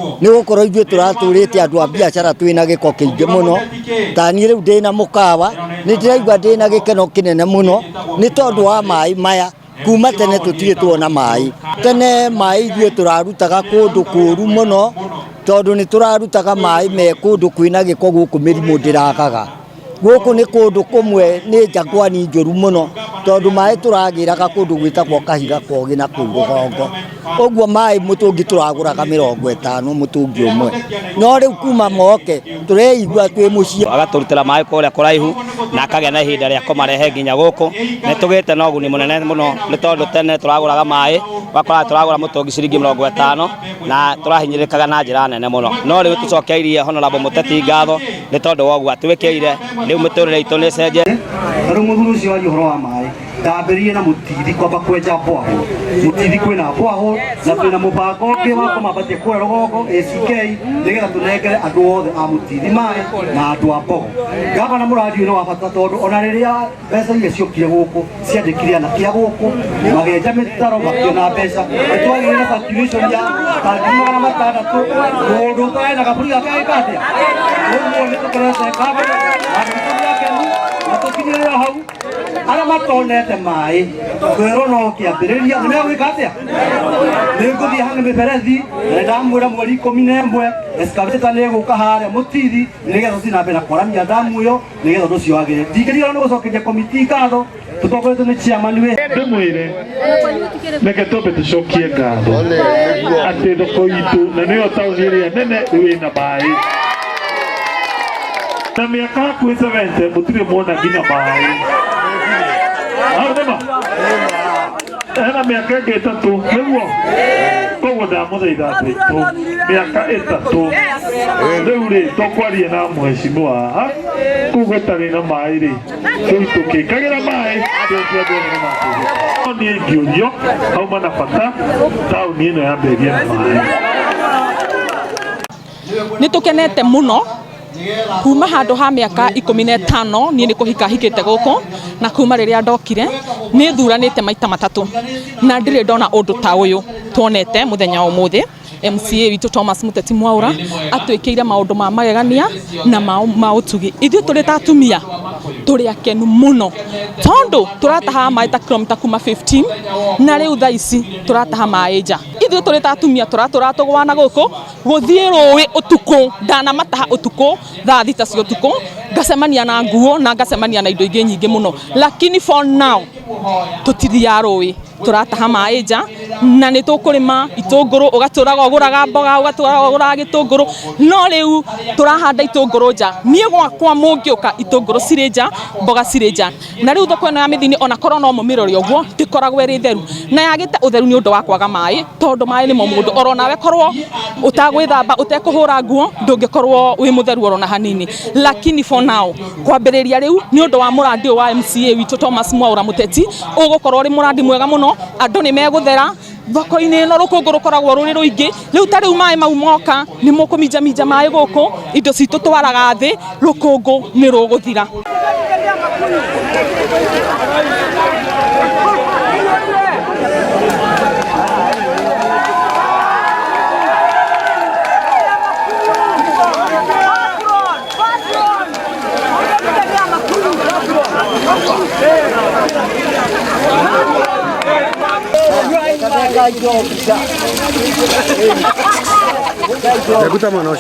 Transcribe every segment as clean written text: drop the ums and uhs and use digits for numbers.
ni gukorwo ithuĩ tũratũrĩte andũ a biacara twĩna gĩko kĩingĩ mũno. Ta niĩ rĩu ndĩna mũkawa nĩ ndĩraigua ndĩna gĩkeno kĩnene mũno nĩ tondũ wa maĩ maya. Kuma tene tũtirĩ tuona maĩ. Tene maĩ ithuĩ tũrarutaga kũndũ kũũru mũno tondũ nĩ tũrarutaga maĩ me kũndũ kwĩna gĩko gũkũ mĩrimũ ndĩragaga. Gũkũ nĩ kũndũ kũmwe nĩ njangwani njũru mũno tondũ maĩ tũragĩraga kũndũ gwĩtagwo Kahiga Kogĩ na kũu rũgongo. Ũguo maĩ mũtũngi tũragũraga 50 mũtũngi ũmwe. No rĩu kuma moke tũreigua twĩ mũciĩ. Agatũrutĩra maĩ kũrĩa kũraihu na akagĩa na ihinda rĩa kũmarehe nginya gũkũ. Nĩ tũgĩte na ũguni mũnene mũno nĩ tondũ tene tũragũraga maĩ wakora tũragũra mũtũngi ciringi 50 na tũrahinyĩrĩkaga na njĩra nene mũno. No rĩu tũcokeirie Honorable Mũteti ngatho nĩ tondũ wa ũguo atwĩkĩire rĩu mĩtũrĩre itũ nĩ cenjetie. Rĩu mũthuri ũcio wa ũhoro wa maĩ ndambĩrĩirie na mũtithi kwamba kwenja bwaho. Mũtithi kwĩna bwaho na twĩna mũbango ũngĩ wa kũmambatia kũrĩa rũgongo ACK nĩgetha tũnengere andũ othe a mũtithi maĩ na andũ a Mbogo. Gavana mũradi ũyũ nĩ wa bata tondũ ona rĩrĩa mbeca iria ciokire gũkũ ciandĩkire anake a gũkũ magenja mĩtaro makĩona mbeca. Nĩtwagĩire na circulation ya tarĩki 600 mũndũ ũtarĩ gaburi gake atĩa. Ũguo nĩ tũkorete gavana na tũkinyĩrĩra hau arĩa matonete maĩ kwĩrwo no kĩambĩrĩria nĩ megwĩka atĩa. Nĩ ngũthiĩ hang'e mĩberethi na ndamwĩra mweri 11 excavator nĩ ĩgũka harĩa mũtithi nĩgetha tũthiĩ na mbere na kwaramia damu ĩyo nĩgetha ũndũ ũcio wagĩrĩre. Ndingĩriganĩrwo nĩ gũcokeria komiti ngatho tũtongoretio nĩ chairman wĩ ndĩmwĩre reke twambe tũcokie ngatho atĩ thoko itũ na nĩyo taũni ĩrĩa nene ĩna maĩ. Na miaka hakuhĩ 70 mũtirĩ mwona nginya maĩ. Arũma hena mĩaka ĩngĩ 3 nĩguo koguo ndamũthaitha atĩ mĩaka 3 rĩu rĩ tũkwaria na mheshimiwa haha kũu gũtarĩ na maĩ rĩ rĩu tũkĩkagĩra maĩ andũ acio nĩ makĩria. No niĩ ingĩũrio hauma na bata taũni ĩno yambĩrĩrie na maĩ. Nĩ tũkenete mũno kuma handũ ha mĩaka 15 niĩ nĩ kũhika hikĩte gũkũ na kuma rĩrĩa ndokire nĩ thuranĩte maita matatũ na ndirĩ ndona ũndũ ta ũyũ tuonete mũthenya wa ũmũthĩ. MCA witũ Thomas Mũteti Mwaũra atwĩkĩire maũndũ ma magegania na ma ũtugi. Ithuĩ tũrĩ ta atumia tũrĩ akenu mũno tondũ tũrataha maĩ ta kilomita kuma 15 na rĩu thaa ici tũrataha maĩ nja. Ithuĩ tũrĩ ta atumia tũratũgwana gũkũ gũthiĩ rũĩ ũtukũ ndanamataha ũtukũ thaa thita cia ũtukũ ngacemania na nguo na ngacemania na indo ingĩ nyingĩ mũno, lakini for now tũtithiaga rũĩ tũrataha maĩ nja na nĩ tũkũrĩma itũngũrũ ũgatũraga ũgũraga mboga ũgatũraga ũgũraga gĩtũngũrũ. No rĩu tũrahanda itũngũrũ nja. Niĩ gwakwa mũngĩũka itũngũrũ cirĩ nja mboga cirĩ nja na rĩu thoko ĩno ya mĩthini ona korwo no mũmĩrore ũguo ndĩkoragwo ĩrĩ theru na yagĩte ũtheru nĩ ũndũ wa kwaga maĩ tondũ maĩ nĩmo mũndũ oro nawe korwo ũtagwĩthamba ũtekũhũra nguo ndũngĩkorwo wĩ mũtheru oro na hanini. Lakini for now kwambĩrĩria rĩu nĩ ũndũ wa mũradi wa MCA witũ Thomas Mwaũra Mũteti ũgũkorwo ũrĩ mũradi mwega mũno. Andũ nĩ megũthera thoko-inĩ ĩno rũkũngũ rũkoragwo rũrĩ rũingĩ. Rĩu ta rĩu maĩ mau moka nĩ mũkũminjaminja maĩ gũkũ indo citũ twaraga thĩ rũkũngũ nĩ rũgũthira. Écoute mon nom,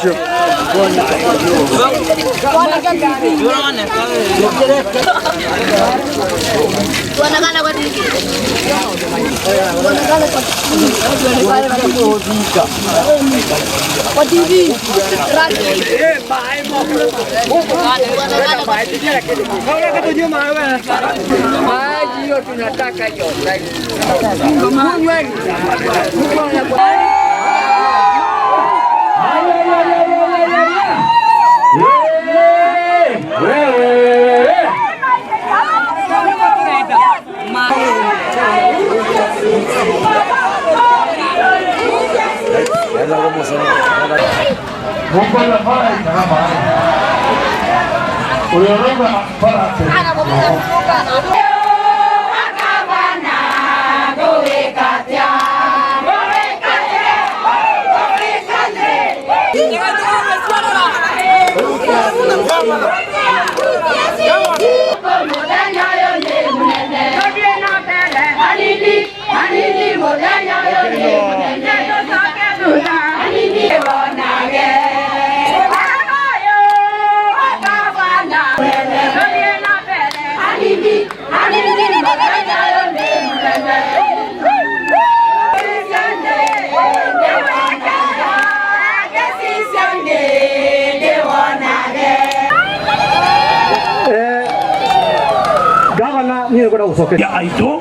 ya aitå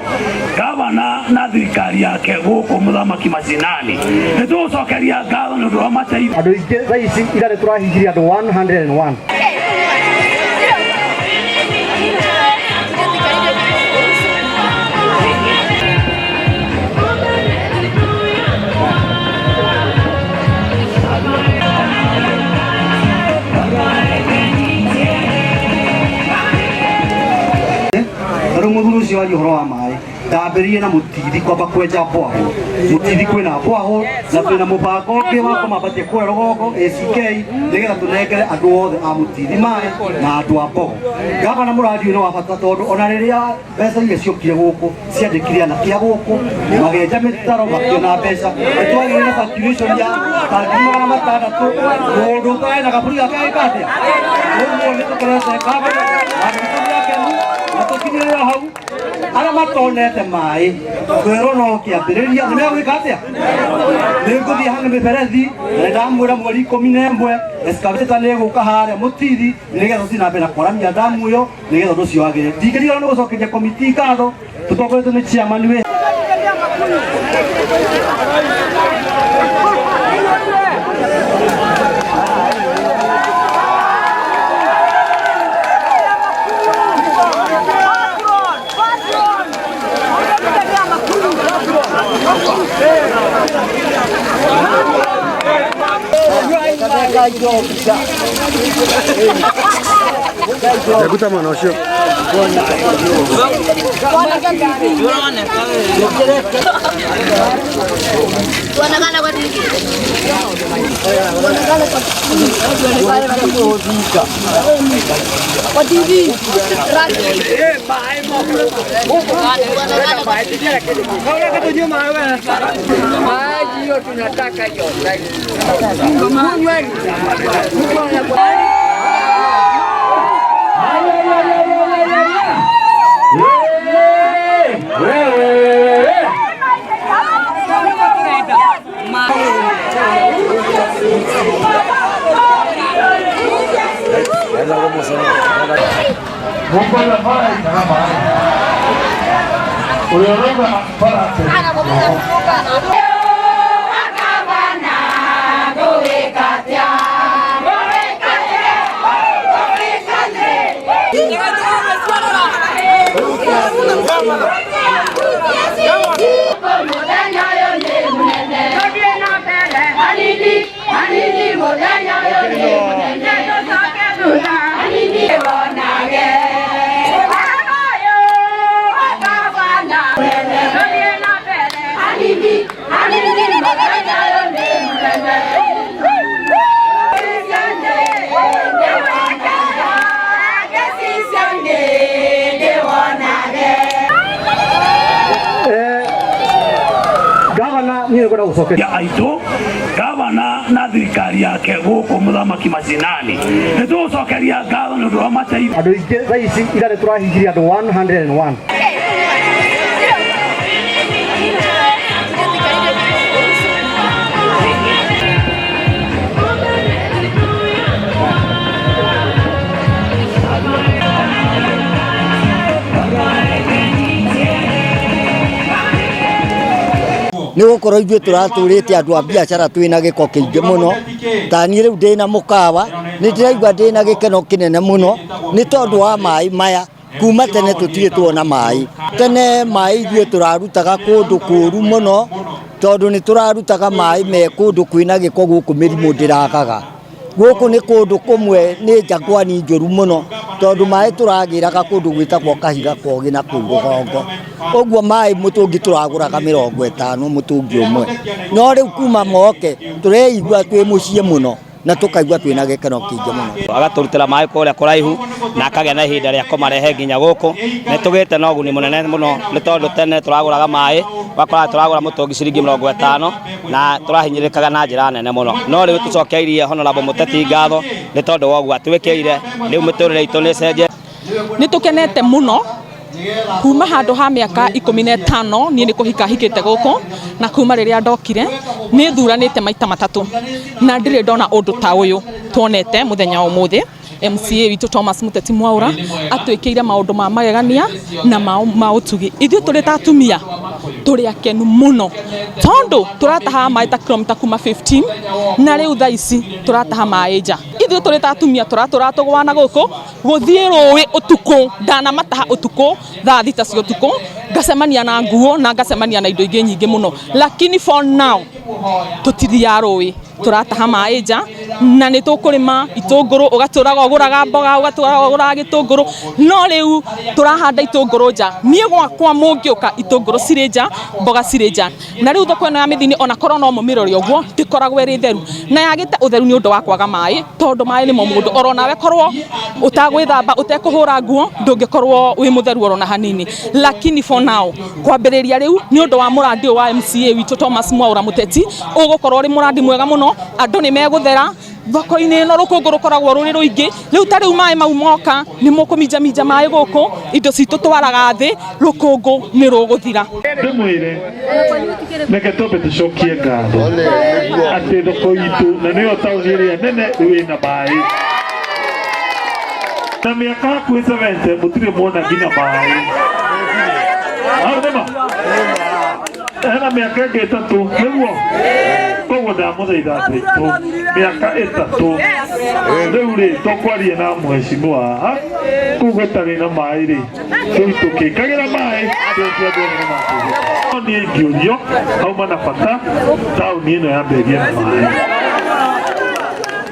gavana na thirikari yake gå muthamaki macinani nä tå cokeria ngatho nä å ndå wa mateithio andå ingä thaa ici ira nä tå rahingirie andå 101 muthuri ucio wa horo wa mai ndambĩrĩirie na mũtithi kwamba kwenja mbwaho mũtithi kwĩna mbwaho na twĩna mũbango ũngĩ wa kũmambatia kũrĩa rũgongo ACK nĩgetha tũnengere andũ othe a mũtithi maĩ na andũ a mbogo. Gavana mũradi ũyũ nĩ wa bata tondũ ona rĩrĩa mbeca iria ciokire gũkũ ciandĩkire anake a gũkũ magenja mĩtaro makĩona mbeca nĩtwagĩire na circulation ya tarĩki 600 mũndũ ũtarĩ na gabũri gake agĩkatĩa ũguo nĩtũkorete gavana tukinyirira hau ara matonete mai kwero no kiambiriria ni megwika atia ni nguthii hanga miberethi na ndamwira mweri 11 excavator ni guka haria mutithi nigetha tuthi na mbere kwaramia damu yo nigetha tucio agire ndingiriria no gucokeria komiti ngatho tutongoretwo ni chairman we Jaguta mano ucio. ya aitå gavana na thirikari yake gå muthamaki macinani nä tå cokeria ngatho nä å ndå wa mateithio andå ingä thaa ici ira nä tå rahingirie andå 101 nä gå korwo ithuä tå ratå rä te andå a biacara twä na gä ko kä ingä må no taniä rä u ndä na må kawa nä ndä raigua ndä na gä keno kä nene må no nä tondå wa maä maya kuma tene tå tirä tuona maä tene maä ithuä tå rarutaga kå ndå kå ru må no tondå nä tå rarutaga maä me kå ndå kwä na gä ko gå kå mä rimå ndä ragaga gå nä kå ndå kå mwe nä njangwani njå ru må no tondå maä tå ragä raga kå ndå gwä tagwo kahiga kogä na kå rå gongo å guo maä må tå ngä tå ragå raga 50 må tå ngä å mwe no rä u kuma moke tå reigua twä må ciä må no na tukaigua twina gikeno kiingi muno agaturutira mai kuria kuraihu na akagĩa na ihinda rĩa kũmarehe nginya gũkũ nĩ tũgĩte na ũguni mũnene mũno nĩ tondũ tene tũragũraga mai wakora tũragũra mũtũngi ciringi 50 na tũrahinyĩrĩkaga na njĩra nene mũno no rĩu tũcokeirie Honorable Mũteti ngatho nĩ tondũ wa ũguo atwĩkĩire rĩu mĩtũrĩre itũ nĩ cenje nĩ tũkenete mũno kuma handũ ha mĩaka 15 niĩ nĩ kũhika hikĩte gũkũ na kuma rĩrĩa ndokire nĩ thuranĩte maita matatũ na ndirĩ ndona ũndũ ta ũyũ tuonete mũthenya wa ũmũthĩ MCA witũ Thomas Mũteti Mwaũra atwĩkĩire maũndũ ma magegania na ma ũtugi ithuĩ tũrĩ ta atumia tũrĩ akenu mũno tondũ tũrataha maĩ ta kilomita kuma 15 na rĩu thaa ici tũrataha maĩ nja ithuĩ tũrĩ ta atumia tũratũgwana gũkũ gũthiĩ rũĩ ũtukũ ndanamataha ũtukũ thaa thita cia ũtukũ ngacemania na nguo na ngacemania na indo ingĩ nyingĩ mũno lakini for now tũtithiaga rũĩ turataha maĩ nja na nĩ tũkũrĩma itũngũrũ ũgatũraga ũgũraga mboga ũgatũraga ũgũraga gĩtũngũrũ no rĩu tũrahanda itũngũrũ nja niĩ gwakwa mũngĩũka itũngũrũ cirĩ nja mboga cirĩ nja na rĩu thoko ĩno ya mĩthini ona korwo no mũmĩrore ũguo ndĩkoragwo ĩrĩ theru na yagĩte ũtheru nĩ ũndũ wa kwaga maĩ tondũ maĩ nĩmo mũndũ oro nawe korwo ũtagwĩthamba ũtekũhũra nguo ndũngĩkorwo wĩ mũtheru oro na hanini lakini for now kwambĩrĩria rĩu nĩ ũndũ wa mũrandi wa MCA witũ Thomas Mwaũra Mũteti ũgũkorwo ũrĩ mũrandi mwega mũno andũ nĩ megũthera thoko-inĩ no rũkũngũ rũkoragwo rũrĩ rũingĩ rĩu ta rĩu maĩ mau moka nĩ mũkũminjaminja maĩ gũkũ indo citũ twaraga thĩ rũkũngũ nĩ rũgũthira ndĩmwĩre reke twambe tũcokie ngatho atĩ thoko itũ na nĩyo taũni ĩrĩa nene rĩu ĩna maĩ na mĩaka hakuhĩ 70 mũtirĩ muona nginya maĩ nĩma hena mĩaka ĩngĩ 3 nĩguo koguo ndamũthaitha atĩ mĩaka 3 rĩu rĩ tũkwaria na mheshimiwa haha kũu gũtarĩ na maĩ rĩ rĩu tũkĩkagĩra maĩ niĩ ingĩũrio hauma na bata taũni ĩno yambe ĩgĩe na maĩ